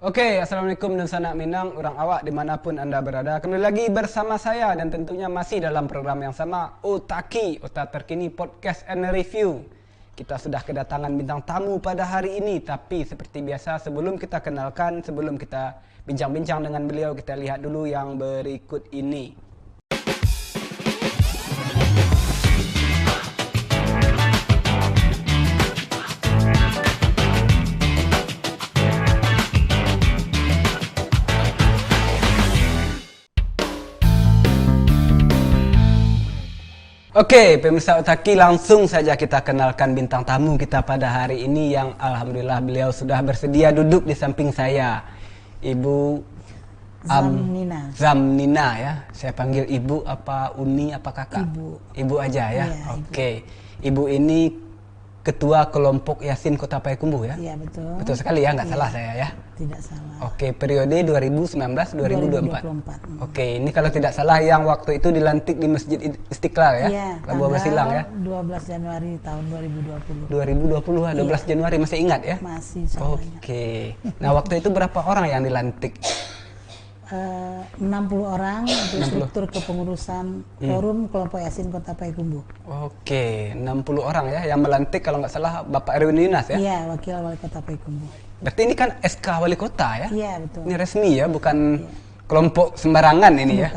Oke, Assalamualaikum dan sanak minang, orang awak dimanapun Anda berada. Kembali lagi bersama saya dan tentunya masih dalam program yang sama, Otaki, Otak Terkini Podcast and Review. Kita sudah kedatangan bintang tamu pada hari ini, tapi seperti biasa sebelum kita kenalkan, sebelum kita bincang-bincang dengan beliau, kita lihat dulu yang berikut ini. Oke, pemirsa Otaki, langsung saja kita kenalkan bintang tamu kita pada hari ini yang alhamdulillah beliau sudah bersedia duduk di samping saya. Ibu Zamnina ya. Saya panggil Ibu apa Uni apa Kakak? Ibu aja ya. Iya, Oke. Ibu ini Ketua Kelompok Yasin Kota Payakumbuh ya? Iya, betul. Betul sekali ya, nggak salah saya ya? Tidak salah. Oke, periode 2019-2024. 2024. Oke, ini kalau tidak salah yang waktu itu dilantik di Masjid Istiqlal ya? Iya, Labuan Basilang ya? 12 Januari tahun 2020. 2020 12 Iya. Januari, masih ingat ya? Masih semuanya. Oke. Nah, waktu itu berapa orang yang dilantik? 60 orang untuk struktur kepengurusan Forum Kelompok Yasin Kota Payakumbuh. Oke, 60 orang ya yang melantik kalau nggak salah Bapak Erwin Dinas ya? Iya, Wakil Wali Kota Payakumbuh. Berarti ini kan SK Wali Kota ya? Iya, betul. Ini resmi ya, bukan kelompok sembarangan ini ya?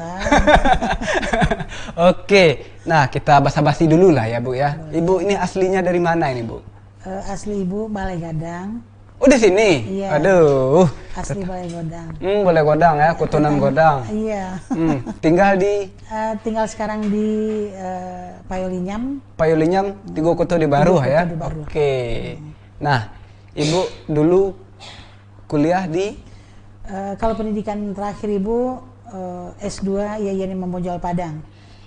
Oke, nah kita basa-basi dulu lah ya Bu ya. Ibu ini aslinya dari mana ini Bu? Asli Ibu Balai Gadang. Oh di sini? Iya. Aduh. Asli Balai Godang. Boleh Godang ya, Kutunan Godang. Iya. Tinggal di Tinggal sekarang di Payolinyam. Payolinyam, Tigo Koto di Baru Tigo ya? Koto di Baru. Oke. Nah, Ibu dulu kuliah di? Kalau pendidikan terakhir Ibu S2 IAIN Imam Bonjol Padang.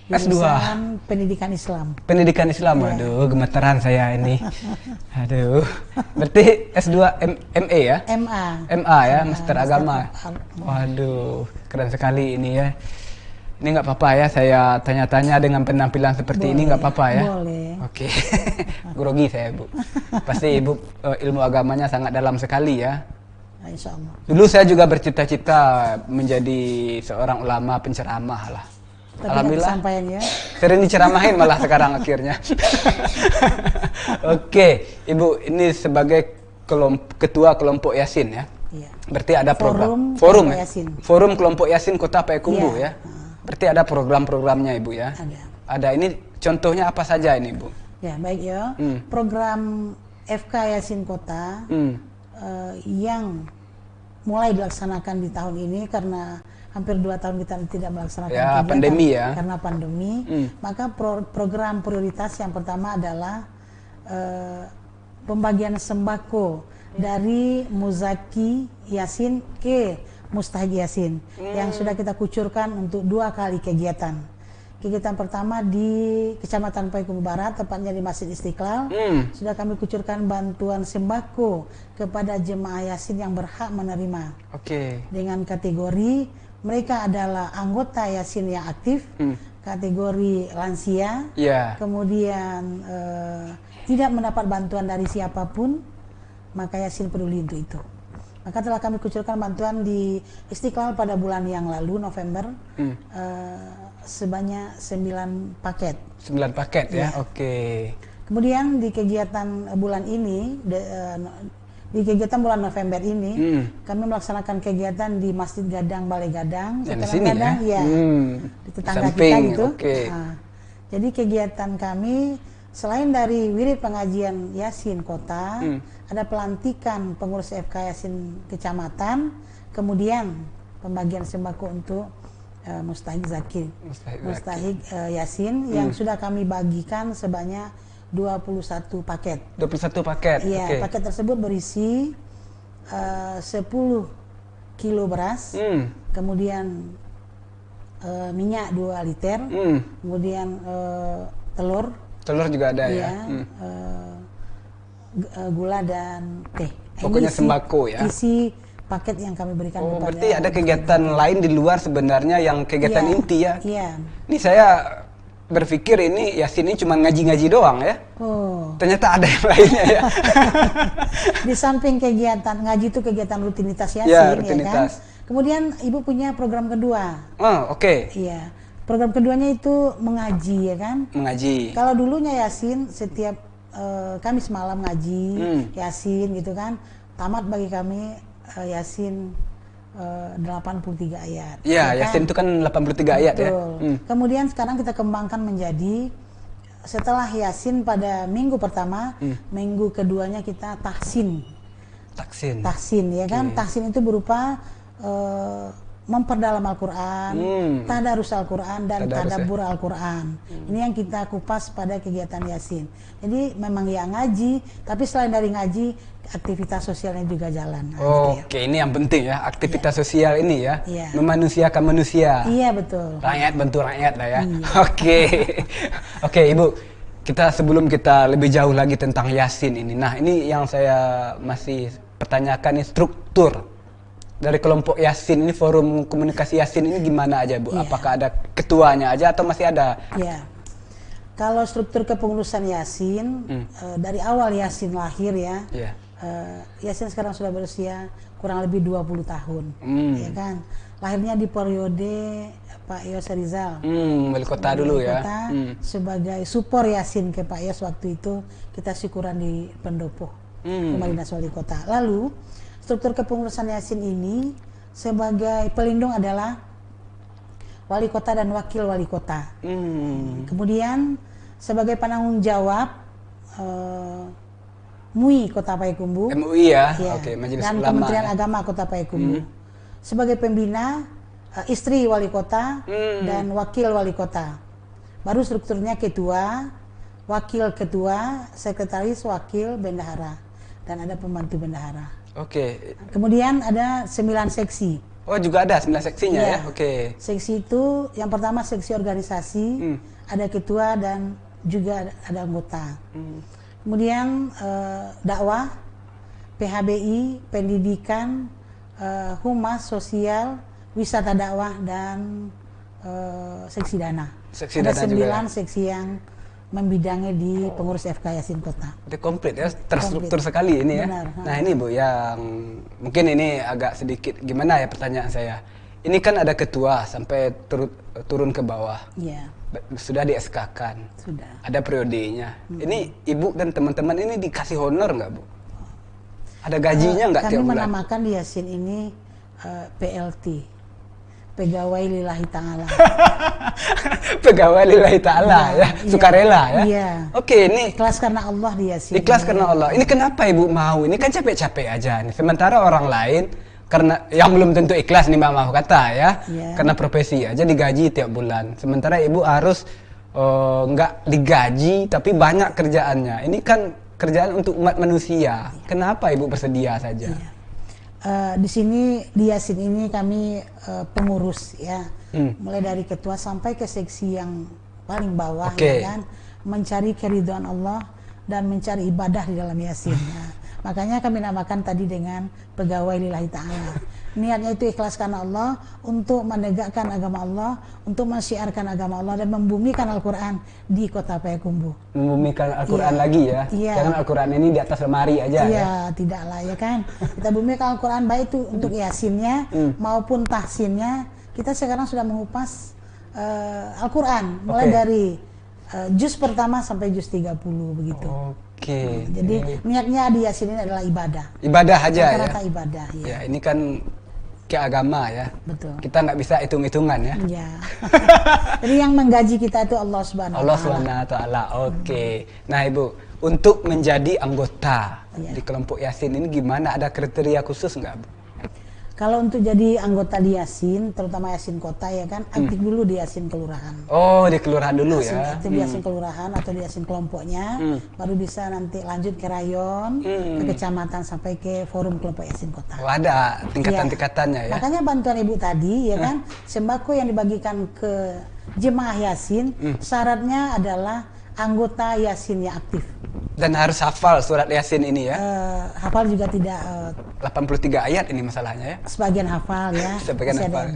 S2? Jurusan Pendidikan Islam. Pendidikan Islam, Iya. Aduh gemeteran saya ini. Aduh, berarti S2 ME ya? MA. MA ya, Master Master Agama. Waduh, keren sekali ini ya. Ini nggak apa-apa ya, saya tanya-tanya dengan penampilan seperti ini nggak apa-apa ya? Boleh. Oke, grogi saya Bu. Pasti Ibu ilmu agamanya sangat dalam sekali ya. Insya Allah. Dulu saya juga bercita-cita menjadi seorang ulama penceramah lah. Tapi Alhamdulillah kesampaian ya. sering diceramahin malah sekarang akhirnya. Oke, Ibu ini sebagai ketua kelompok Yasin ya. Iya. Berarti ada program Forum ya? Yasin. Forum Kelompok Yasin Kota Payakumbuh Iya. ya. Berarti ada program-programnya Ibu ya. Ada. Ada, ini contohnya apa saja ini Bu? Ya, baik ya. Program FK Yasin Kota yang mulai dilaksanakan di tahun ini karena hampir 2 tahun kita tidak melaksanakan Ya, kegiatan pandemi ya. karena pandemi. Maka program prioritas yang pertama adalah pembagian sembako dari Muzaki Yasin ke Mustahik Yasin yang sudah kita kucurkan untuk 2 kali kegiatan. Kegiatan pertama di Kecamatan Payakumbuh Barat, tepatnya di Masjid Istiqlal. Sudah kami kucurkan bantuan sembako kepada jemaah Yasin yang berhak menerima. Oke. Dengan kategori mereka adalah anggota Yasin yang aktif, kategori lansia, Iya. kemudian tidak mendapat bantuan dari siapapun, maka Yasin peduli untuk itu. Maka telah kami kucurkan bantuan di Istiqlal pada bulan yang lalu, November, sebanyak 9 paket. 9 paket ya. Iya. Oke. Kemudian di kegiatan bulan ini, di kegiatan bulan November ini, kami melaksanakan kegiatan di Masjid Gadang, Balai Gadang, Yang di Setelah sini Gadang, ya? di tetangga Samping, kita gitu. oke. Nah, jadi kegiatan kami selain dari wirid pengajian Yasin Kota, ada pelantikan pengurus FK Yasin Kecamatan, kemudian pembagian sembako untuk Mustahik Zakir, Mustahik Yasin yang sudah kami bagikan sebanyak 21 paket. 21 paket. Iya, Oke. paket tersebut berisi 10 kilo beras, kemudian minyak 2 liter, kemudian telur, Telur juga ada ya. Gula dan teh. Pokoknya Ini sembako ya. Isi paket yang kami berikan Oh, kepada. berarti ada kegiatan lain di luar sebenarnya yang kegiatan Iya, inti ya. Iya. Ini saya berpikir ini Yasin ini cuma ngaji-ngaji doang ya. Oh, Ternyata ada yang lainnya ya. Di samping kegiatan ngaji itu kegiatan rutinitas Yasin, Ya, ya rutinitas. kan. Kemudian ibu punya program kedua. Oh, oke. Iya. Program keduanya itu mengaji, ya kan. Mengaji. Kalau dulunya Yasin setiap Kamis malam ngaji Yasin gitu kan. Tamat bagi kami Yasin 83 ayat. Iya, ya Yasin itu kan 83 ayat ya. Betul. Kemudian sekarang kita kembangkan menjadi setelah Yasin pada minggu pertama, minggu keduanya kita tahsin. Tahsin ya kan. Tahsin itu berupa memperdalam Al-Quran, tadarus Al-Quran dan tadabbur Al-Quran. Ini yang kita kupas pada kegiatan Yasin. Jadi memang ya ngaji, tapi selain dari ngaji, aktivitas sosialnya juga jalan. Oke, ini yang penting ya, aktivitas sosial ini ya, memanusiakan manusia. Iya betul. Rakyat bantu rakyat lah ya. Oke, oke Ibu, sebelum kita lebih jauh lagi tentang Yasin ini. Nah ini yang saya masih pertanyakan nih, struktur dari kelompok Yasin ini, forum komunikasi Yasin ini gimana aja Bu? Apakah ada ketuanya aja atau masih ada? Iya. Kalau struktur kepengurusan Yasin dari awal Yasin lahir ya. Yasin sekarang sudah berusia kurang lebih 20 tahun, ya kan. Lahirnya di periode Pak Yos Rizal, wali kota dulu ya. Sebagai support Yasin ke Pak Yos waktu itu, kita syukuran di pendopo Rumah Dinas Wali Kota. Lalu struktur kepengurusan Yasin ini sebagai pelindung adalah wali kota dan wakil wali kota. Kemudian sebagai penanggung jawab MUI Kota Payakumbuh. MUI ya. Oke, Majelis dan Ulama. Kementerian Agama Kota Payakumbuh. Sebagai pembina istri wali kota dan wakil wali kota. Baru strukturnya ketua, wakil ketua, sekretaris, wakil, bendahara, dan ada pembantu bendahara. Oke. Kemudian ada 9 seksi. Oh juga ada 9 seksinya ya? Oke. Seksi itu yang pertama seksi organisasi, ada ketua dan juga ada anggota. Kemudian dakwah, PHBI, pendidikan, humas, sosial, wisata dakwah, dan seksi dana. Seksi ada dana juga 9 seksi yang membidangi di pengurus FK Yasin Kota. Itu komplit ya, terstruktur sekali ini ya. Benar. Nah ini Bu, yang mungkin ini agak sedikit gimana ya pertanyaan saya. Ini kan ada ketua sampai turun ke bawah. Iya. Sudah di SK-kan. Sudah. Ada periodenya. Ini Ibu dan teman-teman ini dikasih honor nggak Bu? Ada gajinya nggak tiap Kami bulan? menamakan di Yasin ini PLT. Pegawai Lillahi Ta'ala. Pegawai lillahi ta'ala ya, sukarela ya. Iya. Oke, ini Ikhlas karena Allah di Yasin. ikhlas karena Allah. Ini kenapa Ibu mau? Ini kan capek-capek aja nih. Sementara orang lain karena yang belum tentu ikhlas nih maaf kata ya. Karena profesi aja digaji tiap bulan. Sementara Ibu harus nggak digaji tapi banyak kerjaannya. Ini kan kerjaan untuk umat manusia. Kenapa Ibu bersedia saja? Di sini di Yasin ini kami pengurus ya, mulai dari ketua sampai ke seksi yang paling bawah, ya kan, mencari keridhaan Allah dan mencari ibadah di dalam Yasin. Nah, makanya kami namakan tadi dengan pegawai lillahi ta'ala. Niatnya itu ikhlas karena Allah, untuk menegakkan agama Allah, untuk mensyiarkan agama Allah dan membumikan Al-Quran di Kota Payakumbuh. Membumikan Al-Quran lagi ya? Jangan Al-Quran ini di atas lemari aja ya? Tidaklah ya kan. Kita bumikan Al-Quran baik itu untuk Yasinnya maupun tahsinnya. Kita sekarang sudah mengupas Al-Quran mulai dari juz pertama sampai juz 30 begitu. Jadi niatnya di Yasin ini adalah ibadah. Ibadah aja ya? Rata-rata ibadah ya. Ya ini kan ke agama ya. Betul. Kita nggak bisa hitung-hitungan ya. Iya. Jadi yang menggaji kita itu Allah Subhanahu wa Ta'ala. Oke. Nah Ibu, untuk menjadi anggota di kelompok Yasin ini gimana? Ada kriteria khusus nggak Bu? Kalau untuk jadi anggota di Yasin, terutama Yasin Kota ya kan, aktif dulu di Yasin Kelurahan. Oh, di Kelurahan dulu ya? Aktif di Yasin Kelurahan atau di Yasin kelompoknya, baru bisa nanti lanjut ke rayon, ke kecamatan, sampai ke forum kelompok Yasin Kota. Oh, ada tingkatan-tingkatannya ya? Makanya bantuan Ibu tadi ya kan, sembako yang dibagikan ke jemaah Yasin, syaratnya adalah anggota Yasin yang aktif. Dan harus hafal surat Yasin ini ya? Hafal juga tidak. 83 ayat ini masalahnya ya? Sebagian hafal ya. Sebagian hafal.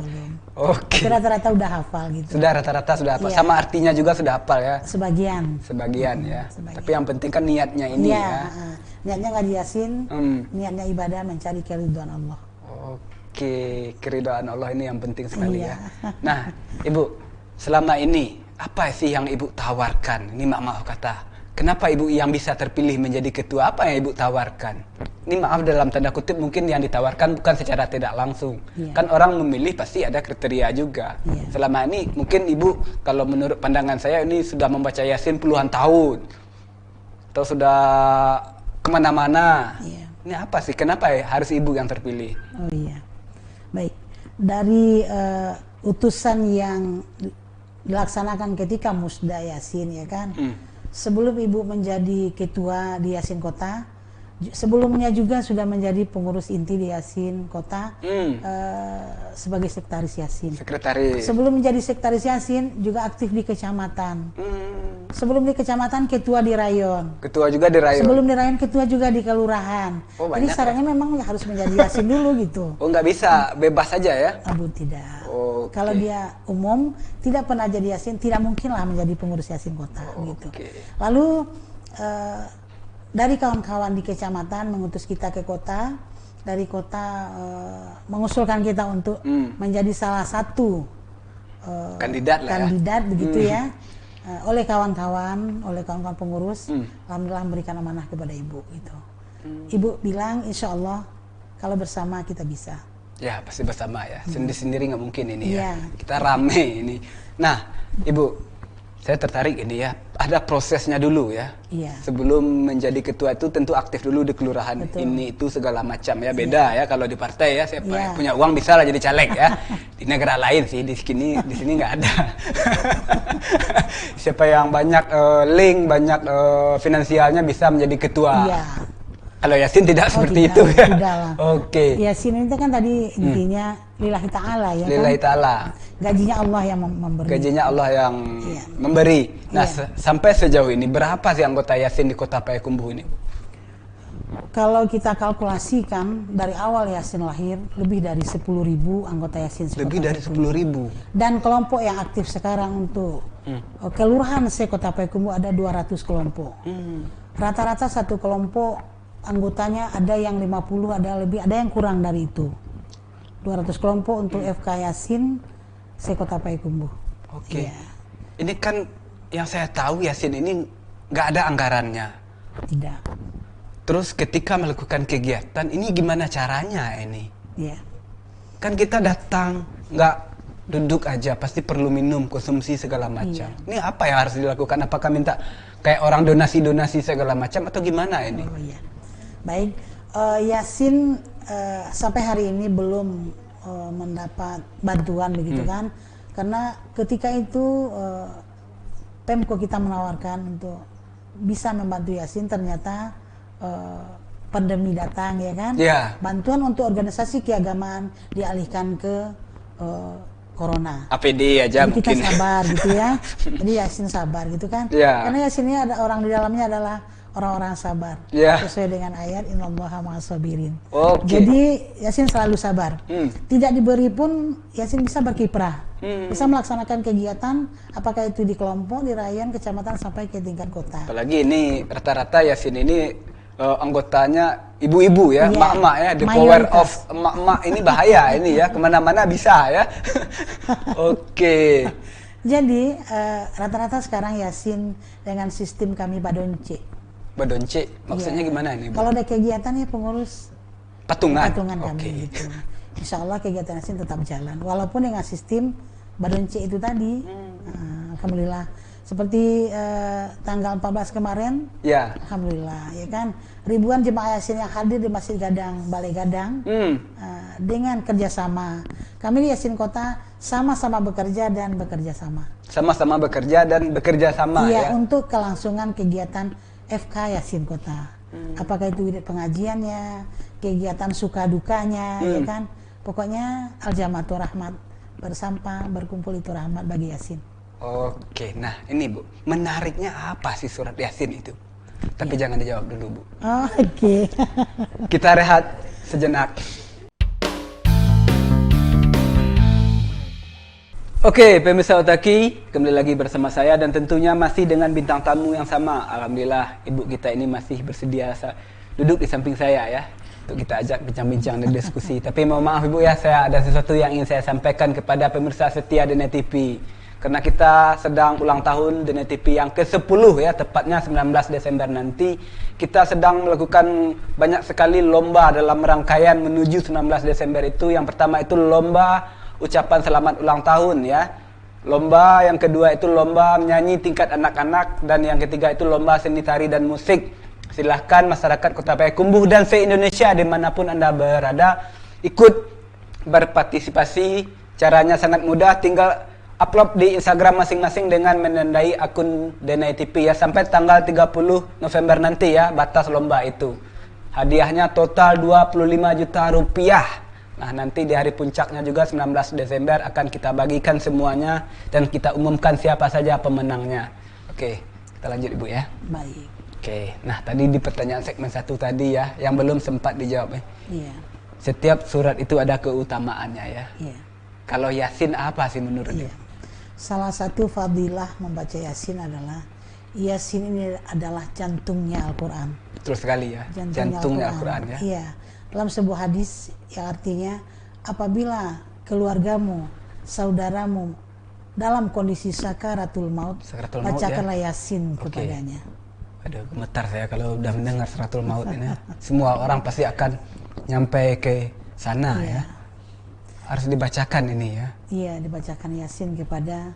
Oke. Tapi rata-rata udah hafal gitu. Sudah rata-rata sudah hafal. Iya. Sama artinya juga sudah hafal ya. Sebagian. Sebagian ya. Sebagian. Tapi yang penting kan niatnya ini Iya, ya. niatnya ngaji Yasin, Hmm. niatnya ibadah mencari keridhaan Allah. Oke, keridhaan Allah ini yang penting sekali Iya. ya. Nah, Ibu, selama ini apa sih yang Ibu tawarkan? Ini maaf kata. Kenapa Ibu yang bisa terpilih menjadi ketua? Apa yang Ibu tawarkan? Ini maaf dalam tanda kutip mungkin yang ditawarkan bukan secara tidak langsung. Iya. Kan orang memilih pasti ada kriteria juga. Iya. Selama ini mungkin Ibu kalau menurut pandangan saya ini sudah membaca Yasin puluhan tahun. Atau sudah kemana-mana. Iya. Ini apa sih? Kenapa harus Ibu yang terpilih? Oh iya, baik. Dari utusan yang dilaksanakan ketika musda Yasin ya kan. Sebelum Ibu menjadi ketua di Yasin Kota, sebelumnya juga sudah menjadi pengurus inti di Yasin Kota sebagai sekretaris Yasin. Sekretaris. Sebelum menjadi sekretaris Yasin juga aktif di kecamatan. Sebelum di kecamatan ketua di rayon. Ketua juga di rayon. Sebelum di rayon ketua juga di kelurahan. Oh, Jadi banyak syaratnya memang harus menjadi Yasin dulu gitu. Oh, nggak bisa bebas saja ya? Abu tidak. Oke. Kalau dia umum tidak pernah jadi Yasin, tidak mungkinlah menjadi pengurus Yasin Kota gitu. Oke. Lalu dari kawan-kawan di kecamatan mengutus kita ke kota, dari kota mengusulkan kita untuk menjadi salah satu Kandidat lah ya. kandidat begitu ya. Oleh kawan-kawan pengurus, alhamdulillah memberikan amanah kepada Ibu gitu. Ibu bilang insya Allah kalau bersama kita bisa. Ya pasti bersama ya. Sendiri-sendiri nggak mungkin ini ya. Iya. Kita rame ini. Nah, Ibu, saya tertarik ini ya. Ada prosesnya dulu ya. Iya. Sebelum menjadi ketua itu tentu aktif dulu di kelurahan. Betul. Ini itu segala macam ya. Beda ya kalau di partai ya. Siapa Iya. yang punya uang bisa lah jadi caleg ya. Di negara lain sih di sini nggak ada. Siapa yang banyak link, banyak finansialnya bisa menjadi ketua. Iya. Kalau Yasin tidak seperti tidak, itu ya. tidak lah. Oke. Yasin itu kan tadi intinya lillahi ta'ala ya Lillahi kan. ta'ala. Gajinya Allah yang memberi. Gajinya Allah yang Iya. memberi. Nah, Iya. sampai sejauh ini berapa sih anggota Yasin di Kota Payakumbuh ini? Kalau kita kalkulasikan dari awal Yasin lahir lebih dari 10.000 anggota Yasin sekota Lebih dari Payakumbuh. 10.000. Dan kelompok yang aktif sekarang untuk kelurahan sekota Payakumbuh ada 200 kelompok. Rata-rata satu kelompok anggotanya ada yang 50, ada lebih, ada yang kurang dari itu. 200 kelompok untuk FK Yasin sekota Payakumbuh. Oke. Iya. Ini kan yang saya tahu Yasin ini nggak ada anggarannya. Tidak. Terus ketika melakukan kegiatan ini gimana caranya ini? Ya. Kan kita datang nggak duduk aja, pasti perlu minum, konsumsi segala macam. Iya. Ini apa yang harus dilakukan? Apakah minta kayak orang donasi-donasi segala macam atau gimana ini? Oh iya. Baik, Yasin sampai hari ini belum mendapat bantuan begitu kan? Karena ketika itu Pemko kita menawarkan untuk bisa membantu Yasin, ternyata pandemi datang ya kan? Iya. Bantuan untuk organisasi keagamaan dialihkan ke Corona. APD aja Jadi kita mungkin. sabar gitu ya. Jadi Yasin sabar gitu kan? Iya. Karena Yasin ini ada orang di dalamnya adalah orang-orang sabar. Iya. Sesuai dengan ayat innallaha ma'as-sabirin. Oke. Jadi Yasin selalu sabar. Hmm. Tidak diberi pun Yasin bisa berkiprah. Bisa melaksanakan kegiatan apakah itu di kelompok, di rayon, kecamatan sampai ke tingkat kota. Apalagi ini rata-rata Yasin ini anggotanya ibu-ibu ya, Iya, emak-emak ya. The power mayoritas. of emak-emak ini bahaya ini ya, kemana-mana bisa ya. Oke. Jadi rata-rata sekarang Yasin dengan sistem kami badonce. Badonce, maksudnya Iya. gimana ini, Bu? Kalau ada kegiatan ya pengurus Patungan. patungan Oke. kami gitu. Insya Allah kegiatan Yasin tetap jalan walaupun dengan sistem badonce itu tadi. Alhamdulillah seperti tanggal 14 kemarin Ya. alhamdulillah ya kan ribuan jemaah Yasin yang hadir di Masjid Gadang, Balai Gadang dengan kerjasama kami di Yasin Kota sama-sama bekerja dan bekerja sama. Sama-sama bekerja dan bekerja sama ya. Iya, untuk kelangsungan kegiatan FK Yasin Kota. Apakah itu wirid pengajiannya, kegiatan suka dukanya, ya kan? Pokoknya Al-Jamaatu Rahmat, bersampah, berkumpul itu rahmat bagi Yasin. Oke, nah ini Bu, menariknya apa sih surat Yasin itu? Tapi jangan dijawab dulu Bu. Oh, oke. Kita rehat sejenak. Oke, pemirsa Otaki, kembali lagi bersama saya dan tentunya masih dengan bintang tamu yang sama. Alhamdulillah, ibu kita ini masih bersedia duduk di samping saya ya, untuk kita ajak bincang-bincang dan diskusi. Tapi mohon maaf ibu ya, saya ada sesuatu yang ingin saya sampaikan kepada pemirsa setia Dene TV. Karena kita sedang ulang tahun Dene TV yang ke-10 ya, tepatnya 19 Desember nanti. Kita sedang melakukan banyak sekali lomba dalam rangkaian menuju 19 Desember itu. Yang pertama itu lomba ucapan selamat ulang tahun ya. Lomba yang kedua itu lomba menyanyi tingkat anak-anak, dan yang ketiga itu lomba seni tari dan musik. Silahkan masyarakat Kota Payakumbuh dan se-Indonesia dimanapun Anda berada ikut berpartisipasi. Caranya sangat mudah, tinggal upload di Instagram masing-masing dengan menandai akun Dene TV ya. Sampai tanggal 30 November nanti ya batas lomba itu. Hadiahnya total 25 juta rupiah. Nah, nanti di hari puncaknya juga 19 Desember akan kita bagikan semuanya dan kita umumkan siapa saja pemenangnya. Oke, kita lanjut Ibu ya. Baik. Oke, nah tadi di pertanyaan segmen 1 tadi ya, yang belum sempat dijawab ya. Iya. Setiap surat itu ada keutamaannya ya. Iya. Kalau Yasin apa sih menurut Iya. Salah satu fadilah membaca Yasin adalah Yasin ini adalah jantungnya Al-Quran. Betul sekali ya, jantungnya Al-Quran ya. Iya. Dalam sebuah hadis yang artinya apabila keluargamu, saudaramu dalam kondisi sakaratul maut, bacakanlah ya. Yasin kepadanya. Aduh, gemetar saya kalau udah mendengar sakaratul maut ini. Semua orang pasti akan nyampe ke sana ya. Harus dibacakan ini ya. Iya, dibacakan Yasin kepada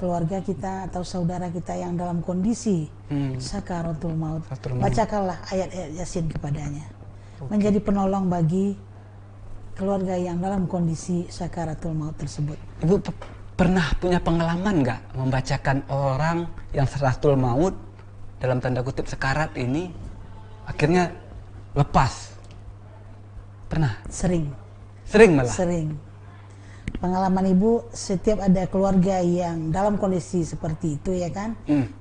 keluarga kita atau saudara kita yang dalam kondisi sakaratul maut. Bacakanlah ayat-ayat Yasin kepadanya. Menjadi penolong bagi keluarga yang dalam kondisi sakaratul maut tersebut. Ibu pernah punya pengalaman nggak membacakan orang yang sakaratul maut dalam tanda kutip sekarat ini akhirnya lepas? Pernah? Sering malah? Sering. Pengalaman Ibu, setiap ada keluarga yang dalam kondisi seperti itu ya kan,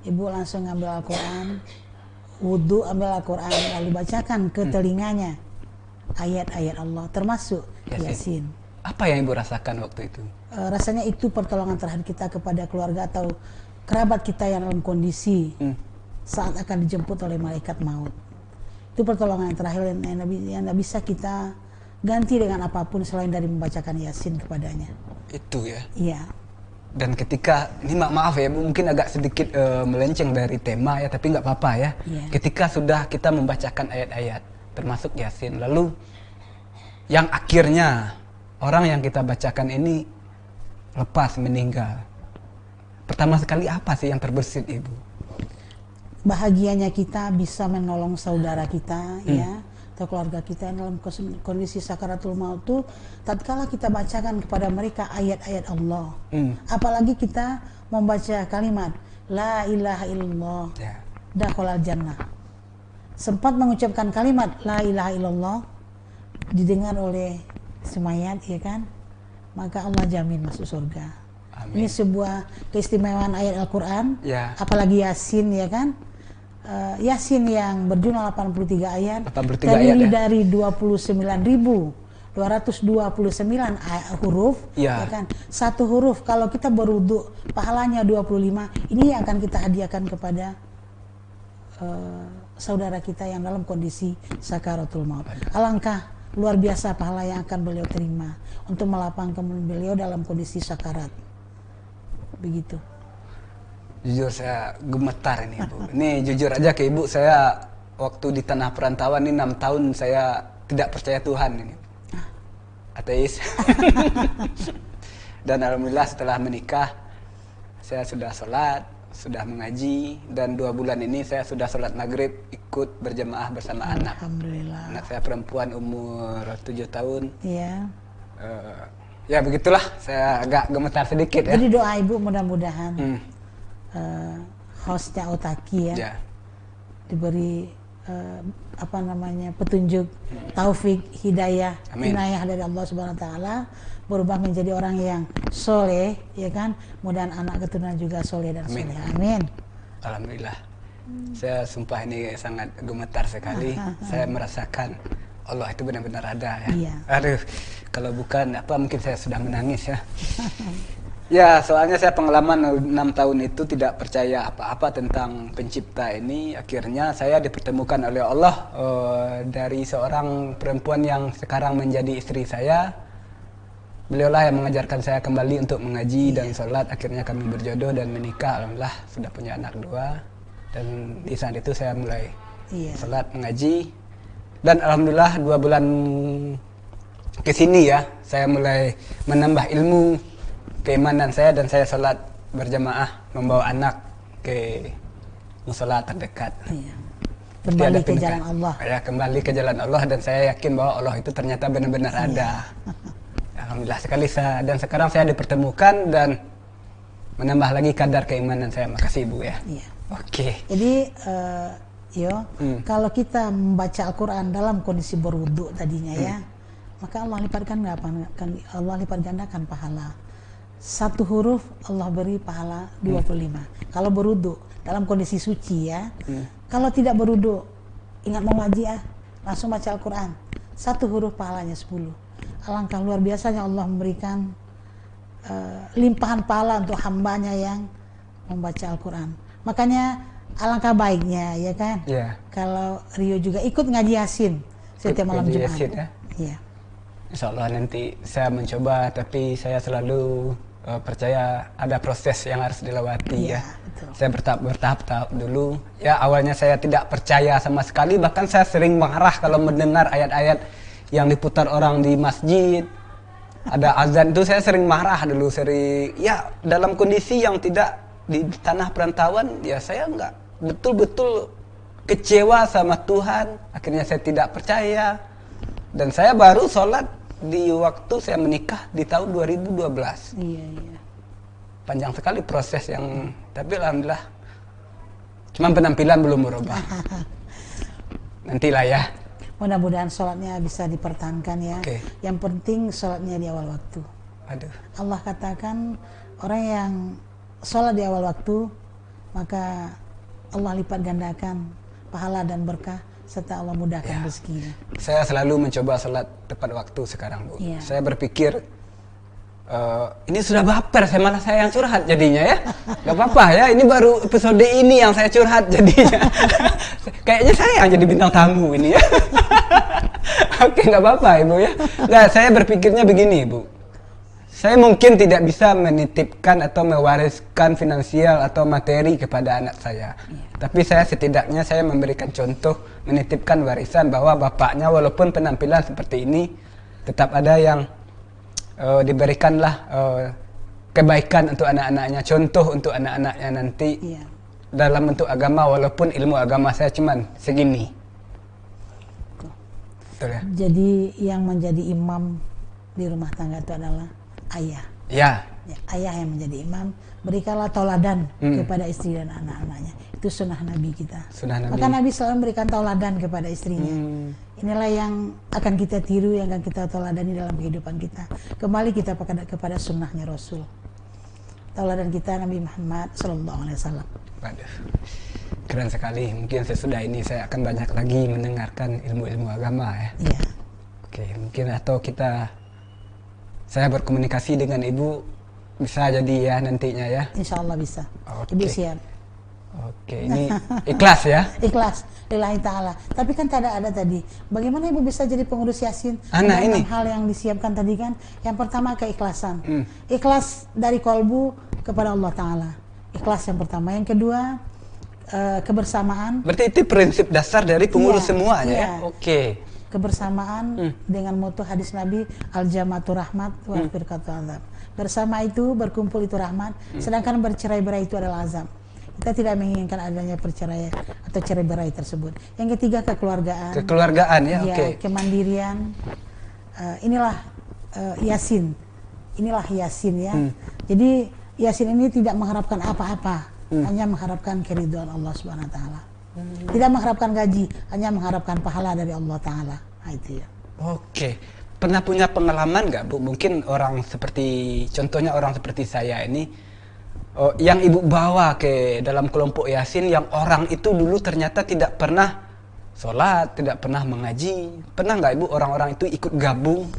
Ibu langsung ngambil Al-Quran, wudhu, ambil Al-Quran, lalu bacakan ke telinganya ayat-ayat Allah, termasuk Yasin. Apa yang Ibu rasakan waktu itu? Rasanya itu pertolongan terakhir kita kepada keluarga atau kerabat kita yang dalam kondisi saat akan dijemput oleh malaikat maut. Itu pertolongan yang terakhir yang tidak bisa kita ganti dengan apapun selain dari membacakan Yasin kepadanya. Itu ya? Iya. Dan ketika, ini maaf ya, mungkin agak sedikit melenceng dari tema ya, tapi nggak apa-apa ya. Yeah. Ketika sudah kita membacakan ayat-ayat, termasuk Yasin, lalu yang akhirnya orang yang kita bacakan ini lepas, meninggal. Pertama sekali apa sih yang terbersit Ibu? Bahagianya kita bisa menolong saudara kita ya, atau keluarga kita yang dalam kondisi sakaratul maut itu, tatkala kita bacakan kepada mereka ayat-ayat Allah, apalagi kita membaca kalimat la ilaha illallah dakhalal jannah, sempat mengucapkan kalimat la ilaha illallah didengar oleh semayat ya kan, maka Allah jamin masuk surga. Amin. Ini sebuah keistimewaan ayat Al-Quran, apalagi Yasin ya kan. Yasin yang berjumlah 83 ayat, terdiri dari 29.229 huruf ya kan. Satu huruf kalau kita berwudu pahalanya 25. Ini yang akan kita hadiahkan kepada saudara kita yang dalam kondisi sakaratul maut. Alangkah luar biasa pahala yang akan beliau terima untuk melapangkan beliau dalam kondisi sakarat. Begitu. Jujur saya gemetar ini Ibu. Ini jujur aja ke Ibu, saya waktu di tanah perantauan ini 6 tahun saya tidak percaya Tuhan ini. Ateis. Dan alhamdulillah setelah menikah saya sudah sholat, sudah mengaji, dan 2 bulan ini saya sudah sholat maghrib ikut berjamaah bersama anak. Alhamdulillah. Anak saya perempuan umur 7 tahun. Iya. Ya begitulah, saya agak gemetar sedikit ya. Jadi doa Ibu mudah-mudahan hostnya Otaki ya, diberi petunjuk, taufik, hidayah, inayah dari Allah Subhanahu Wa Taala, berubah menjadi orang yang soleh, ya kan? Mudah anak keturunan juga soleh dan soleh. Amin. Alhamdulillah. Saya sumpah ini sangat gemetar sekali. Saya merasakan Allah itu benar-benar ada ya. Iya. Aduh, kalau bukan mungkin saya sudah menangis ya. Ya, soalnya saya pengalaman 6 tahun itu tidak percaya apa-apa tentang pencipta ini. Akhirnya saya dipertemukan oleh Allah dari seorang perempuan yang sekarang menjadi istri saya. Beliaulah yang mengajarkan saya kembali untuk mengaji dan sholat. Akhirnya kami berjodoh dan menikah. Alhamdulillah sudah punya anak 2. Dan di saat itu saya mulai sholat, mengaji. Dan alhamdulillah 2 bulan ke sini ya, saya mulai menambah ilmu keimanan saya dan saya sholat berjamaah membawa anak ke musola terdekat. Kembali ke jalan Allah. Ya, kembali ke jalan Allah dan saya yakin bahwa Allah itu ternyata benar-benar ada. Alhamdulillah sekali dan sekarang saya dipertemukan dan menambah lagi kadar keimanan saya. Makasih Ibu ya. Oke. Jadi kalau kita membaca Al-Quran dalam kondisi berwudu tadinya ya, maka Allah lipat gandakan pahala. 1 huruf Allah beri pahala 25. Kalau berwudu dalam kondisi suci ya. Kalau tidak berwudu, ingat mau ngaji langsung baca Al-Quran. 1 huruf pahalanya 10. Alangkah luar biasanya Allah memberikan limpahan pahala untuk hambanya yang membaca Al-Quran. Makanya alangkah baiknya ya kan. Kalau Rio juga ikut ngaji Yasin setiap malam Jumat. Ya. Insya Allah nanti saya mencoba, tapi saya selalu percaya ada proses yang harus dilewati ya. Betul. Saya bertahap dulu. Ya, awalnya saya tidak percaya sama sekali, bahkan saya sering marah kalau mendengar ayat-ayat yang diputar orang di masjid. Ada azan itu saya sering marah dulu, ya dalam kondisi yang tidak di tanah perantauan, ya saya enggak betul-betul kecewa sama Tuhan. Akhirnya saya tidak percaya. Dan saya baru sholat di waktu saya menikah di tahun 2012. Iya. Panjang sekali proses yang, tapi alhamdulillah. Cuman penampilan belum berubah. Nantilah ya. Mudah-mudahan sholatnya bisa dipertahankan ya. Yang penting sholatnya di awal waktu. Allah katakan orang yang sholat di awal waktu, maka Allah lipat gandakan pahala dan berkah, serta Allah mudahkan rezekinya. Saya selalu mencoba sholat tepat waktu sekarang, Bu. Saya berpikir, ini sudah baper, malah saya yang curhat jadinya ya. Gak apa-apa ya, ini baru episode ini yang saya curhat jadinya. Kayaknya saya yang jadi bintang tamu ini ya. Oke, gak apa-apa Ibu ya. Nah, saya berpikirnya begini Ibu. Saya mungkin tidak bisa menitipkan atau mewariskan finansial atau materi kepada anak saya. Tapi saya setidaknya saya memberikan contoh, menitipkan warisan bahwa bapaknya walaupun penampilan seperti ini, tetap ada yang diberikanlah kebaikan untuk anak-anaknya, contoh untuk anak-anaknya nanti dalam bentuk agama, walaupun ilmu agama saya cuman segini. Betul ya? Jadi yang menjadi imam di rumah tangga itu adalah ayah. Ayah yang menjadi imam, berikanlah tauladan kepada istri dan anak-anaknya. Itu sunnah Nabi kita. Maka Nabi selalu memberikan tauladan kepada istrinya. Inilah yang akan kita tiru, yang akan kita tauladani dalam kehidupan kita. Kembali kita kepada sunnahnya Rasul. Tauladan kita Nabi Muhammad SAW. Waduh, keren sekali. Mungkin sesudah ini saya akan banyak lagi mendengarkan ilmu-ilmu agama ya. Oke, mungkin atau saya berkomunikasi dengan Ibu bisa jadi ya nantinya ya. Insya Allah bisa. Ibu siap. Oke, ini ikhlas ya? Ikhlas, lillahi ta'ala. Tapi kan ada tadi, bagaimana Ibu bisa jadi pengurus Yasin? Ada ini 6 hal yang disiapkan tadi kan. Yang pertama keikhlasan. Ikhlas dari kolbu kepada Allah Ta'ala. Ikhlas yang pertama. Yang kedua, kebersamaan. Berarti itu prinsip dasar dari pengurus semuanya ya? Oke. Kebersamaan dengan moto hadis Nabi, al-jama'atu rahmat wal firqatu azab. Bersama itu, berkumpul itu rahmat, sedangkan bercerai-berai itu adalah azab. Kita tidak menginginkan adanya perceraian atau cerai-berai tersebut. Yang ketiga, kekeluargaan. Kekeluargaan ya, oke. Kemandirian. Inilah Yasin. Inilah Yasin ya. Jadi Yasin ini tidak mengharapkan apa-apa, hanya mengharapkan keridhaan Allah Subhanahu wa taala. Tidak mengharapkan gaji, hanya mengharapkan pahala dari Allah Ta'ala. Nah, itu ya. Oke. Pernah punya pengalaman nggak Bu? Mungkin contohnya orang seperti saya ini, yang Ibu bawa ke dalam kelompok Yasin, yang orang itu dulu ternyata tidak pernah sholat, tidak pernah mengaji. Pernah nggak Ibu orang-orang itu ikut gabung?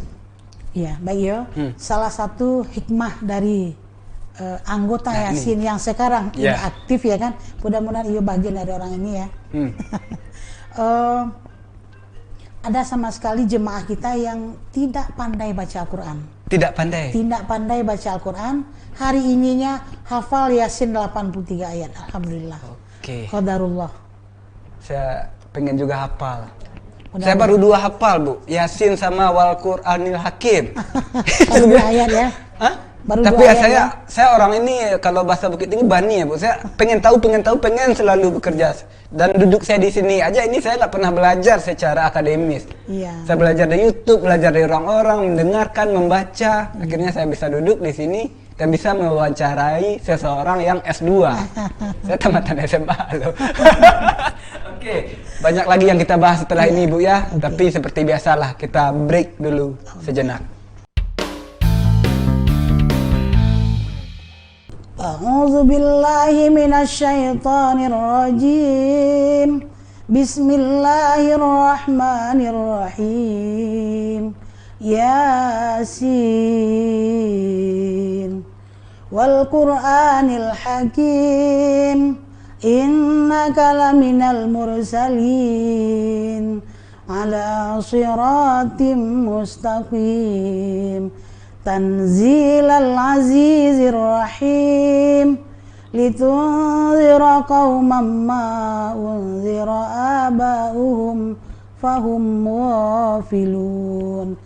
Iya, baik ya. Salah satu hikmah dari anggota Yasin yang sekarang ini aktif ya kan, mudah-mudahan iyo bagian dari orang ini ya. Ada sama sekali jemaah kita yang tidak pandai baca Al-Quran. Tidak pandai? Tidak pandai baca Al-Quran. Hari ininya hafal Yasin 83 ayat. Alhamdulillah. Oke. Qadarullah. Saya pengen juga hafal. Saya baru 2 hafal, Bu. Yasin sama Wal Qur'anil Hakim. Baru 2 ayat ya? Hah? Tapi ya, saya orang ini kalau bahasa Bukit Tinggi bani ya, Bu. Saya pengen selalu bekerja. Dan duduk saya di sini aja ini saya nggak pernah belajar secara akademis. Iya. Saya belajar dari YouTube, belajar dari orang-orang, mendengarkan, membaca. Akhirnya saya bisa duduk di sini dan bisa mewawancarai seseorang yang S2. Saya tamatan SMA loh. Oke, banyak lagi yang kita bahas setelah ini, Bu ya. Tapi seperti biasalah kita break dulu sejenak. A'udzu billahi minasyaitonir rajim. Bismillahirrahmanirrahim. Yasin wal Qur'anil Hakim. Innaka laminal mursalin ala siratim mustaqim. Tanzilal azizir rahim litunzira qauman ma unzira aba'uhum fahum ghafilun.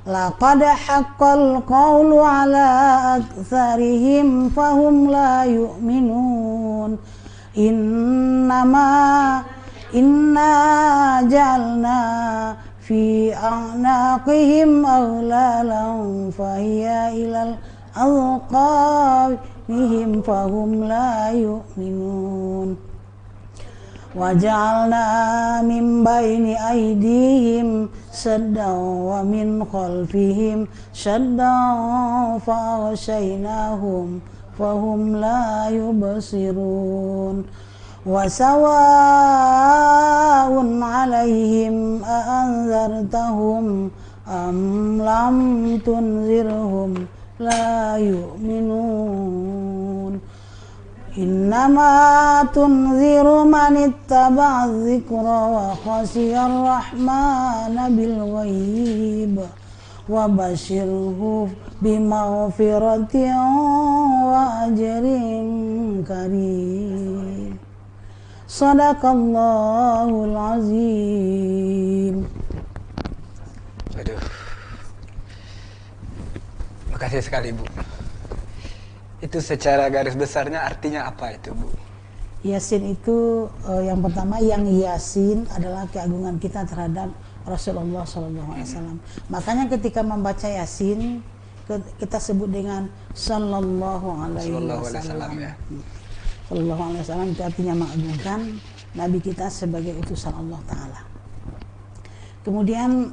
Laqad haqqal qawlu ala aktsarihim fahum la yu'minun. Inna ja'alna fi a'naqihim aghlalan fahiya ilal azqanihim fahum la yu'minun. Wa ja'alna min baini aydihim saddan wa min khalfihim saddan fa aghshaynahum fahum la yubsirun. Wa sawa'un 'alaihim a anzartahum am lam tunzirhum la yu'minun. Innama tunziru man ittaba'a dzikra wa khashiya ar-rahmana bil ghaib wa basyirhu bimaghfiratin wa ajrin karim. Sadaqallahul azim. Aduh. Makasih sekali, Bu. Itu secara garis besarnya artinya apa itu, Bu? Yasin itu yang pertama, yang Yasin adalah keagungan kita terhadap Rasulullah SAW. Makanya ketika membaca Yasin kita sebut dengan Sallallahu Alaihi Wasallam. Ya. Sallallahu Alaihi Wasallam itu artinya mengagungkan Nabi kita sebagai utusan Allah Taala. Kemudian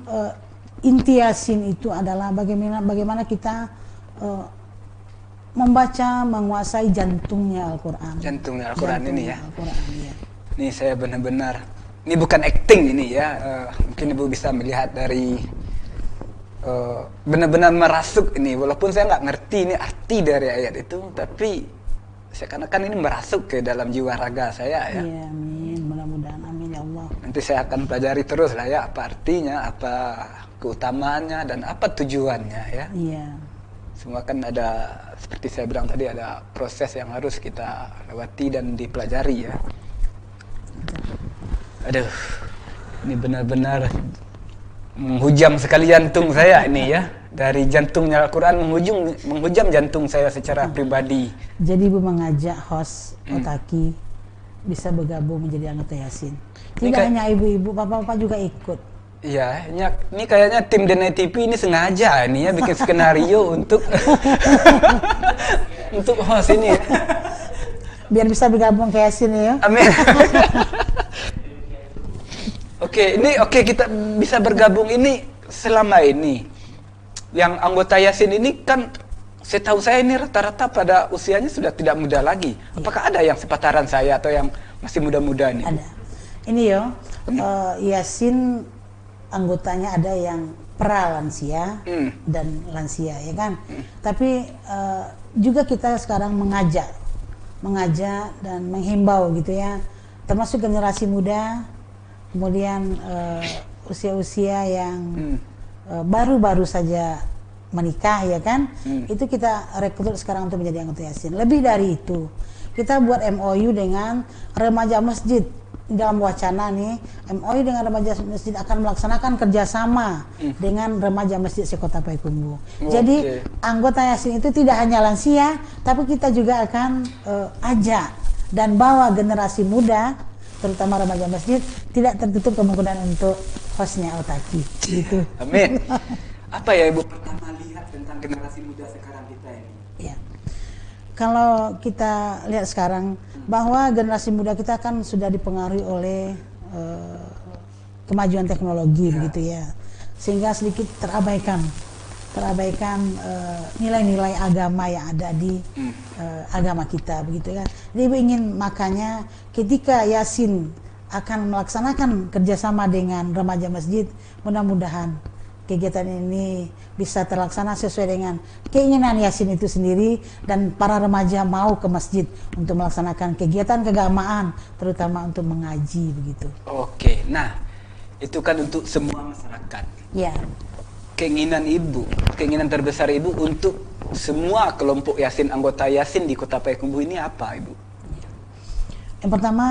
inti Yasin itu adalah bagaimana kita membaca, menguasai jantungnya Al-Quran. Jantungnya Al-Quran ini ya. Al-Quran, ya. Ini saya benar-benar, ini bukan acting ini ya. Mungkin Ibu bisa melihat dari benar-benar merasuk ini. Walaupun saya nggak ngerti ini arti dari ayat itu, tapi seakan-akan ini merasuk ke dalam jiwa raga saya ya. Iya, amin. Mudah-mudahan, amin ya Allah. Nanti saya akan pelajari terus lah ya, apa artinya, apa keutamaannya, dan apa tujuannya ya. Iya. Semua kan ada, seperti saya bilang tadi, ada proses yang harus kita lewati dan dipelajari ya. Aduh, ini benar-benar menghujam sekali jantung saya ini ya. Dari jantungnya Al-Quran menghujam jantung saya secara pribadi. Jadi Ibu mengajak host Otaki bisa bergabung menjadi anggota Yasin. Tidak hanya ibu-ibu, bapak-bapak juga ikut. Iya, ini kayaknya tim Denai TV ini sengaja ini ya bikin skenario untuk untuk host ini. Biar bisa bergabung ke Yasin ya. Amin. Oke, kita bisa bergabung ini selama ini. Yang anggota Yasin ini kan setahu saya ini rata-rata pada usianya sudah tidak muda lagi. Apakah ada yang sepataran saya atau yang masih muda-muda ini? Ada. Ini Yasin anggotanya ada yang pra-lansia dan lansia, ya kan. Tapi juga kita sekarang mengajak dan menghimbau gitu ya, termasuk generasi muda, kemudian usia-usia yang baru-baru saja menikah, ya kan. Itu kita rekrut sekarang untuk menjadi anggota Yasin. Lebih dari itu, kita buat MOU dengan remaja masjid. Dalam wacana nih, MOU dengan remaja masjid akan melaksanakan kerjasama dengan remaja masjid sekota Payakumbuh. Jadi anggota Yasin itu tidak hanya lansia, tapi kita juga akan ajak dan bawa generasi muda, terutama remaja masjid, tidak tertutup kemungkinan untuk hostnya Otaki. Gitu. Amin. Apa ya Ibu pertama lihat tentang generasi muda sekarang kita ini? Ya. Kalau kita lihat sekarang bahwa generasi muda kita kan sudah dipengaruhi oleh kemajuan teknologi, begitu ya, sehingga sedikit terabaikan nilai-nilai agama yang ada di agama kita, begitu kan. Jadi Ibu ingin, makanya ketika Yasin akan melaksanakan kerjasama dengan remaja masjid, mudah-mudahan kegiatan ini bisa terlaksana sesuai dengan keinginan Yasin itu sendiri, dan para remaja mau ke masjid untuk melaksanakan kegiatan keagamaan, terutama untuk mengaji, begitu. Oke, nah itu kan untuk semua masyarakat. Ya. Keinginan terbesar Ibu untuk semua kelompok Yasin, anggota Yasin di Kota Payakumbuh ini apa, Ibu? Yang pertama,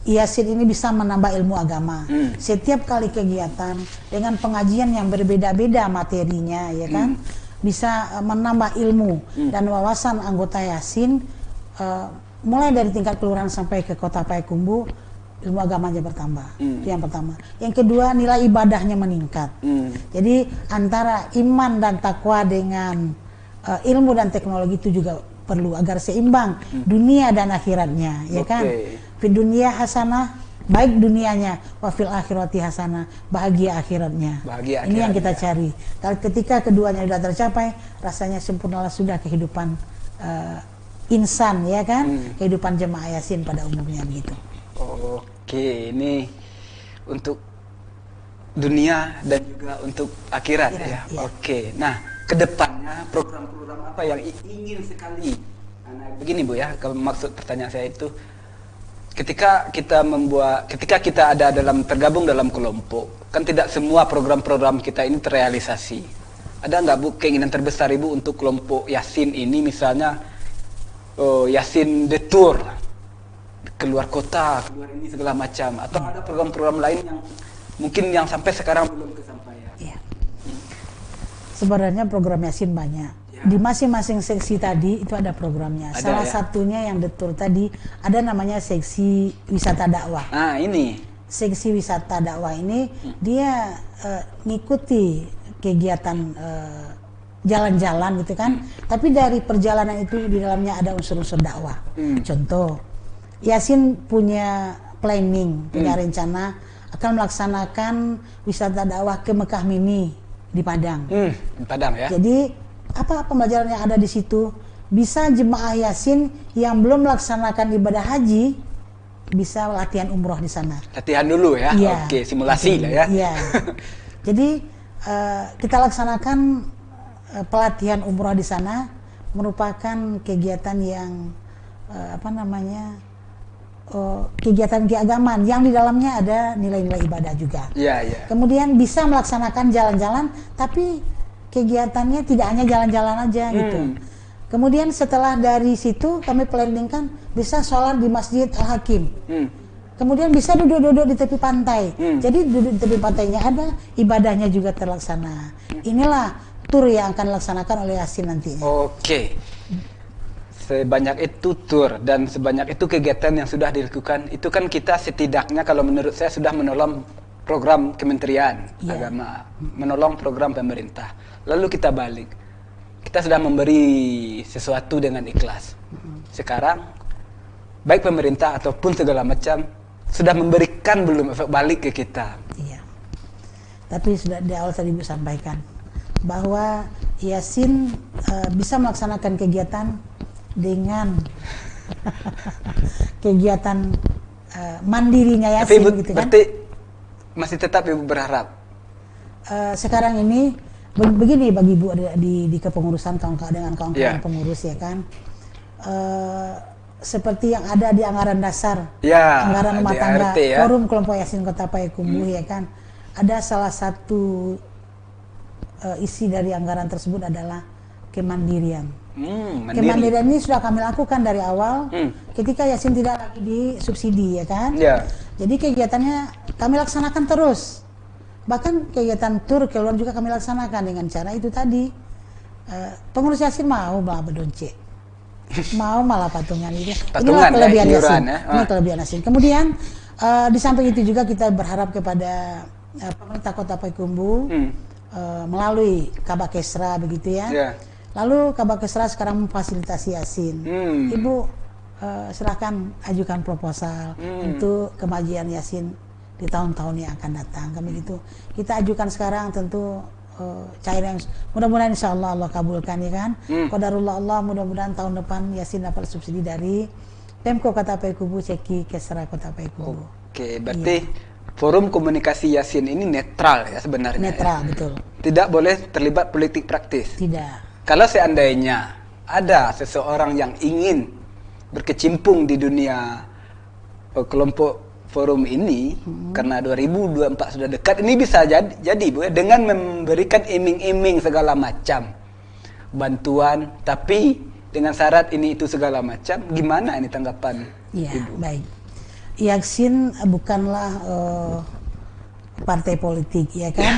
Yasin ini bisa menambah ilmu agama. Setiap kali kegiatan dengan pengajian yang berbeda-beda materinya, ya kan, bisa menambah ilmu dan wawasan anggota Yasin, mulai dari tingkat kelurahan sampai ke Kota Payakumbuh, ilmu agamanya bertambah. Itu yang pertama. Yang kedua, nilai ibadahnya meningkat. Jadi antara iman dan takwa dengan ilmu dan teknologi itu juga perlu agar seimbang dunia dan akhiratnya, ya kan. Fi dunia hasanah, baik dunianya, wa fil akhirati hasanah, bahagia akhiratnya. Ini yang kita cari. Ketika keduanya sudah tercapai, rasanya sempurnalah sudah kehidupan insan, ya kan, kehidupan jemaah Yasin pada umumnya, begitu. Oke, ini untuk dunia dan juga untuk akhirat, ya. Oke, nah kedepannya program-program apa yang ingin sekali? Nah, begini Bu ya, kalau maksud pertanyaan saya itu, ketika kita ada tergabung dalam kelompok, kan tidak semua program-program kita ini terrealisasi. Ada nggak Bu keinginan terbesar Ibu untuk kelompok Yasin ini, misalnya Yasin The Tour, keluar kota, keluar ini segala macam, atau ada program-program lain yang mungkin yang sampai sekarang belum kesampaian? Ya. Sebenarnya program Yasin banyak. Di masing-masing seksi tadi itu ada programnya. Salah satunya yang Detur tadi ada namanya seksi wisata dakwah. Nah, ini seksi wisata dakwah ini dia ngikuti kegiatan jalan-jalan gitu kan. Tapi dari perjalanan itu di dalamnya ada unsur-unsur dakwah. Contoh, Yasin punya planning, punya rencana akan melaksanakan wisata dakwah ke Mekah Mini di Padang. Di Padang ya. Jadi apa pembelajaran yang ada di situ, bisa jemaah Yasin yang belum melaksanakan ibadah haji bisa latihan umroh di sana. Latihan dulu ya. Oke, simulasi lah ya. Iya. Jadi kita laksanakan pelatihan umroh di sana, merupakan kegiatan yang kegiatan keagamaan yang di dalamnya ada nilai-nilai ibadah juga. Iya. Kemudian bisa melaksanakan jalan-jalan, tapi kegiatannya tidak hanya jalan-jalan aja gitu. Kemudian setelah dari situ kami planningkan bisa sholat di Masjid Al-Hakim. Kemudian bisa duduk-duduk di tepi pantai. Jadi duduk di tepi pantainya ada, ibadahnya juga terlaksana. Inilah tur yang akan dilaksanakan oleh Yasin nantinya. Oke. Sebanyak itu tur dan sebanyak itu kegiatan yang sudah dilakukan, itu kan kita setidaknya kalau menurut saya sudah menolong program Kementerian Agama, menolong program pemerintah. Lalu kita balik, kita sudah memberi sesuatu dengan ikhlas. Sekarang, baik pemerintah ataupun segala macam, sudah memberikan belum efek balik ke kita. Iya. Tapi sudah di awal tadi Ibu sampaikan, bahwa Yasin bisa melaksanakan kegiatan dengan kegiatan mandirinya Yasin. Tapi Ibu, gitu kan? berarti masih tetap Ibu berharap sekarang ini begini bagi Ibu di kepengurusan dengan kawan-kawan pengurus ya kan. Seperti yang ada di anggaran dasar, anggaran rumah tangga, forum kelompok Yasin Kota Payakumbuh ya kan. Ada salah satu isi dari anggaran tersebut adalah kemandirian. Kemandirian ini sudah kami lakukan dari awal ketika Yasin tidak lagi disubsidi ya kan. Jadi kegiatannya kami laksanakan terus. Bahkan kegiatan tur ke luar juga kami laksanakan dengan cara itu tadi. Pengurus Yasin mau malah berdonce, mau malah patungan itu. Inilah kelebihan Yasin. Ini kelebihan Yasin. Kemudian di samping itu juga kita berharap kepada pemerintah Kota Payakumbuh melalui Kabakesra begitu ya. Lalu Kabakesra sekarang memfasilitasi Yasin. Ibu silahkan ajukan proposal untuk kemajuan Yasin di tahun-tahun yang akan datang. Kami gitu. Kita ajukan sekarang tentu cair yang mudah-mudahan insya Allah Allah kabulkan ya kan. Qadarullah Allah mudah-mudahan tahun depan Yasin dapat subsidi dari Pemko Kota Payakumbuh Ceki Kesra Kota Payakumbuh. Oke, berarti forum komunikasi Yasin ini netral ya sebenarnya. Netral, betul. Tidak boleh terlibat politik praktis. Tidak. Kalau seandainya ada seseorang yang ingin berkecimpung di dunia kelompok forum ini karena 2024 sudah dekat, ini bisa jadi Bu ya, dengan memberikan iming-iming segala macam bantuan, tapi dengan syarat ini itu segala macam. Gimana ini tanggapan Ibu? Baik. Yasin bukanlah partai politik ya kan.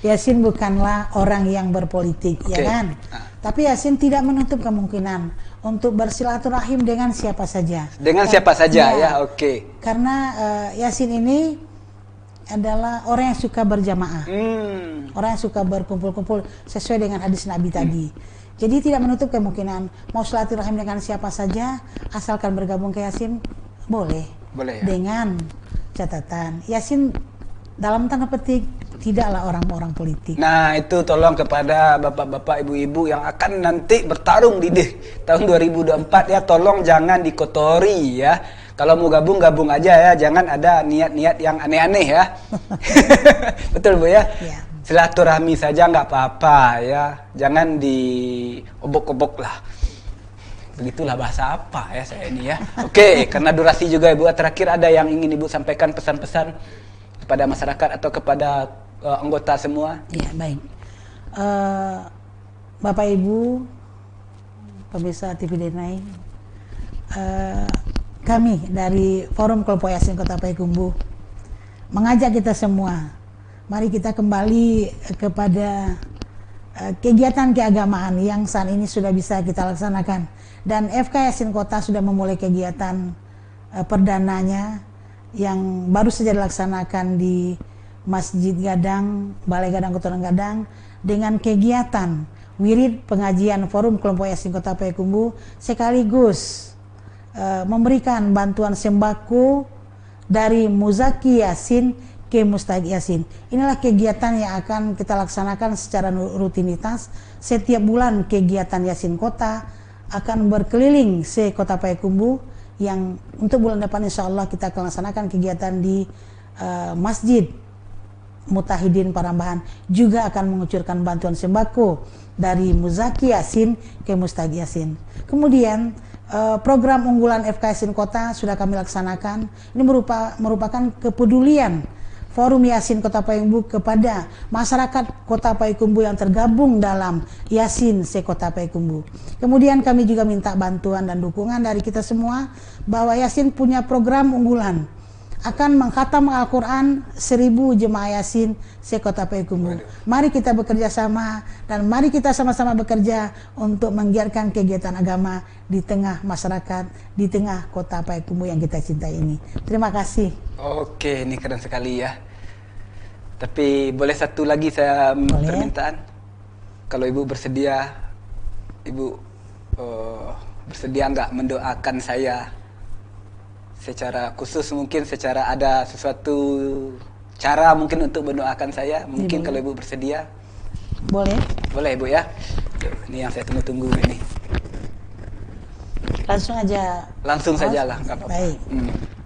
Yasin bukanlah orang yang berpolitik ya kan. Tapi Yasin tidak menutup kemungkinan untuk bersilaturahim dengan siapa saja. Dengan siapa saja ya, Karena Yasin ini adalah orang yang suka berjamaah. Orang yang suka berkumpul-kumpul sesuai dengan hadis Nabi tadi. Jadi tidak menutup kemungkinan mau silaturahim dengan siapa saja asalkan bergabung ke Yasin boleh. Boleh ya? Dengan catatan Yasin dalam tanda petik tidaklah orang-orang politik. Nah, itu tolong kepada bapak-bapak, ibu-ibu yang akan nanti bertarung di tahun 2024 ya, tolong jangan dikotori ya. Kalau mau gabung aja ya, jangan ada niat-niat yang aneh-aneh ya. Betul Bu ya? Silaturahmi saja nggak apa-apa ya, jangan diobok-obok lah. Begitulah bahasa apa ya saya ini ya. Karena durasi juga Ibu, terakhir ada yang ingin Ibu sampaikan pesan-pesan kepada masyarakat atau kepada anggota semua? Ya, baik. Bapak Ibu pemirsa TV Denai, kami dari Forum Kelompok Yasin Kota Payakumbuh mengajak kita semua, mari kita kembali kepada kegiatan keagamaan yang saat ini sudah bisa kita laksanakan, dan FK Yasin Kota sudah memulai kegiatan perdananya yang baru saja dilaksanakan di Masjid Gadang, Balai Gadang Kota Gadang, dengan kegiatan wirid pengajian Forum Kelompok Yasin Kota Payakumbuh sekaligus memberikan bantuan sembako dari Muzaki Yasin ke Mustahik Yasin. Inilah kegiatan yang akan kita laksanakan secara rutinitas. Setiap bulan kegiatan Yasin Kota akan berkeliling se Kota Payakumbuh, yang untuk bulan depan insya Allah kita akan laksanakan kegiatan di Masjid Mutahidin Parambahan, juga akan mengucurkan bantuan sembako dari Muzaki Yasin ke Mustahik Yasin. Kemudian program unggulan FK Yasin Kota sudah kami laksanakan. Ini merupakan kepedulian Forum Yasin Kota Payakumbuh kepada masyarakat Kota Payakumbuh yang tergabung dalam Yasin se Kota Payakumbuh. Kemudian kami juga minta bantuan dan dukungan dari kita semua bahwa Yasin punya program unggulan, akan mengkhatam Al-Quran 1000 jemaah Yasin se Kota Payakumbuh. Mari kita bekerja sama dan mari kita sama-sama bekerja untuk menggiatkan kegiatan agama di tengah masyarakat, di tengah Kota Payakumbuh yang kita cintai ini. Terima kasih. Ini keren sekali ya. Tapi boleh satu lagi saya permintaan. Kalau Ibu bersedia, Ibu bersedia nggak mendoakan saya secara khusus, mungkin secara ada sesuatu cara mungkin untuk mendoakan saya, mungkin kalau Ibu bersedia? Boleh. Boleh Ibu ya. Ini yang saya tunggu-tunggu ini. Langsung aja. Langsung saja lah, nggak apa-apa. Baik.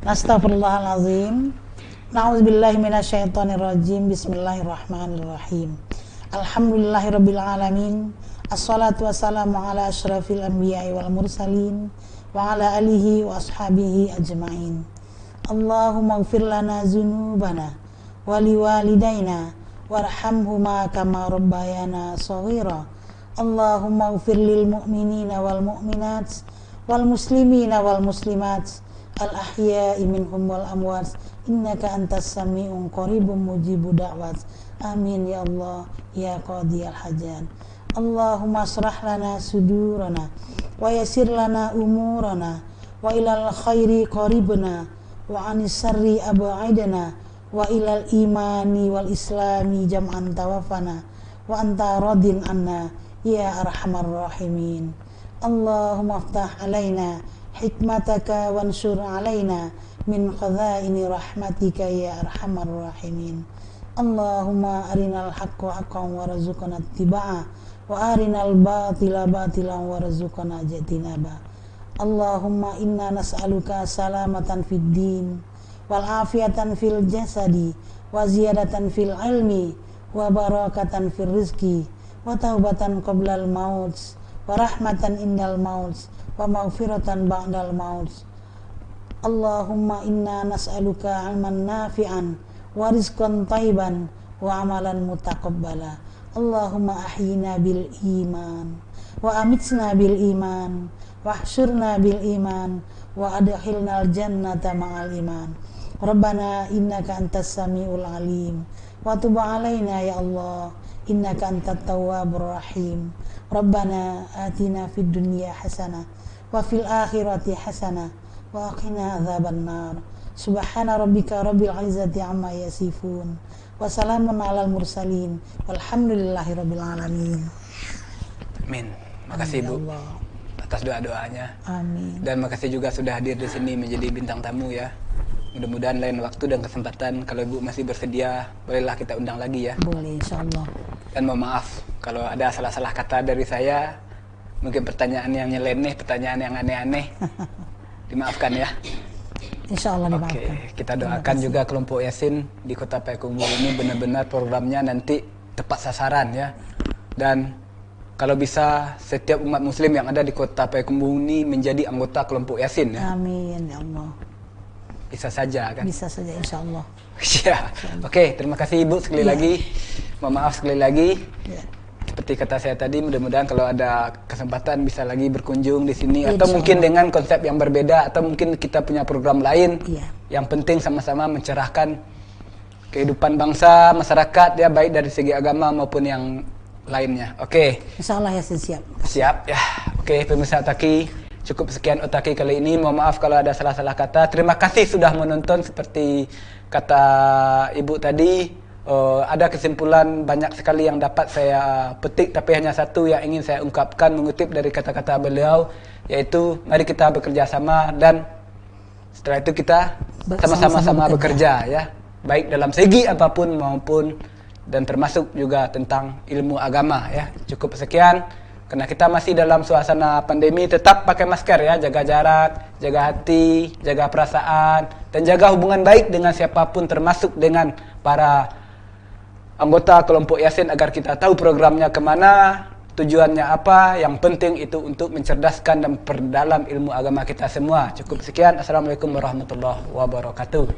Astagfirullahaladzim. Na'udzubillahi minasyaitonirrajim. Bismillahirrahmanirrahim. Alhamdulillahirabbil alamin. Assalatu wassalamu ala asyrafil anbiya'i wal mursalin wa ala alihi wa ashabihi ajma'in. Allahumma ighfir lana dzunubana wa liwalidayna warhamhuma kama rabbayana shaghira. Allahumma ighfir lil mu'minina wal mu'minat wal muslimina wal muslimat al ahya'i minhum wal amwat innaka antas sami'un qaribun mujibu da'wat. Amin ya Allah ya qadiyal hajat. Allahumma asrah lana sudurana wa yassir lana umurana wa ilal khairi qaribna wa anis syarri ab'idna wa ilal imani wal islami jam'an tawaffana wa anta radin anna ya arhamar rahimin. Allahumma aftah alaina hikmataka wansur alaina min khadhaini rahmatika ya arhamar rahimin. Allahumma arinal haqqa haqqan warzuqna ittiba'a wa arinal batila batilan warzuqna ijtinaba. Allahumma inna nas'aluka salamatan fid din wal afiyatan fil jasadi wa ziyadatan fil ilmi wa barakatan fil rizqi wa taubatan qoblal maut wa rahmatan indal maut wa maghfiratan ba'dal maut. Allahumma inna nas'aluka ilman nafi'an wa rizqan thayyiban wa amalan mutaqabbala. Allahumma ahyina bil iman wa amitna bil iman wa ahsyurna bil iman wa adkhilnal jannata ma'al iman. Rabbana innaka antas samiul alim wa tub alaina ya Allah innaka antat tawwabur rahim. Rabbana atina fid dunya hasanah wa fil akhirati hasanah wa qina adzabannar. Subhana rabbika rabbil izzati amma yasifun wa salamun alal mursalin walhamdulillahi rabbil alamin. Amin. Makasih Amin, Bu ya Allah. atas doa-doanya. Amin. Dan makasih juga sudah hadir di sini menjadi bintang tamu ya. Mudah-mudahan lain waktu dan kesempatan kalau Ibu masih bersedia, bolehlah kita undang lagi ya. Boleh insyaallah. Dan mohon maaf kalau ada salah-salah kata dari saya, mungkin pertanyaan yang nyeleneh, pertanyaan yang aneh-aneh, dimaafkan ya. Insyaallah Oke, dimaafkan. kita doakan juga kelompok Yasin di Kota Payakumbuh ini benar-benar programnya nanti tepat sasaran ya. Dan kalau bisa setiap umat muslim yang ada di Kota Payakumbuh ini menjadi anggota kelompok Yasin ya. Amin ya Allah. Bisa saja kan? Bisa saja insyaallah. Ya. Oke, terima kasih Ibu sekali Ya. lagi. Mohon maaf sekali lagi. Ya. Seperti kata saya tadi, mudah-mudahan kalau ada kesempatan bisa lagi berkunjung di sini Ya, atau insya mungkin Allah. dengan konsep yang berbeda atau mungkin kita punya program lain. Iya. Yang penting sama-sama mencerahkan kehidupan bangsa, masyarakat ya, baik dari segi agama maupun yang lainnya. Oke. Insyaallah ya siap. Siap ya. Oke, pemirsa Otaki, cukup sekian Otaki kali ini. Mohon maaf kalau ada salah-salah kata. Terima kasih sudah menonton. Seperti kata Ibu tadi, ada kesimpulan banyak sekali yang dapat saya petik, tapi hanya satu yang ingin saya ungkapkan mengutip dari kata-kata beliau, yaitu mari kita bekerja sama dan setelah itu kita sama-sama bekerja ya, baik dalam segi apapun maupun dan termasuk juga tentang ilmu agama ya. Cukup sekian, karena kita masih dalam suasana pandemi, tetap pakai masker ya, jaga jarak, jaga hati, jaga perasaan, dan jaga hubungan baik dengan siapapun termasuk dengan para anggota kelompok Yasin agar kita tahu programnya kemana, tujuannya apa. Yang penting itu untuk mencerdaskan dan perdalam ilmu agama kita semua. Cukup sekian. Assalamualaikum warahmatullahi wabarakatuh.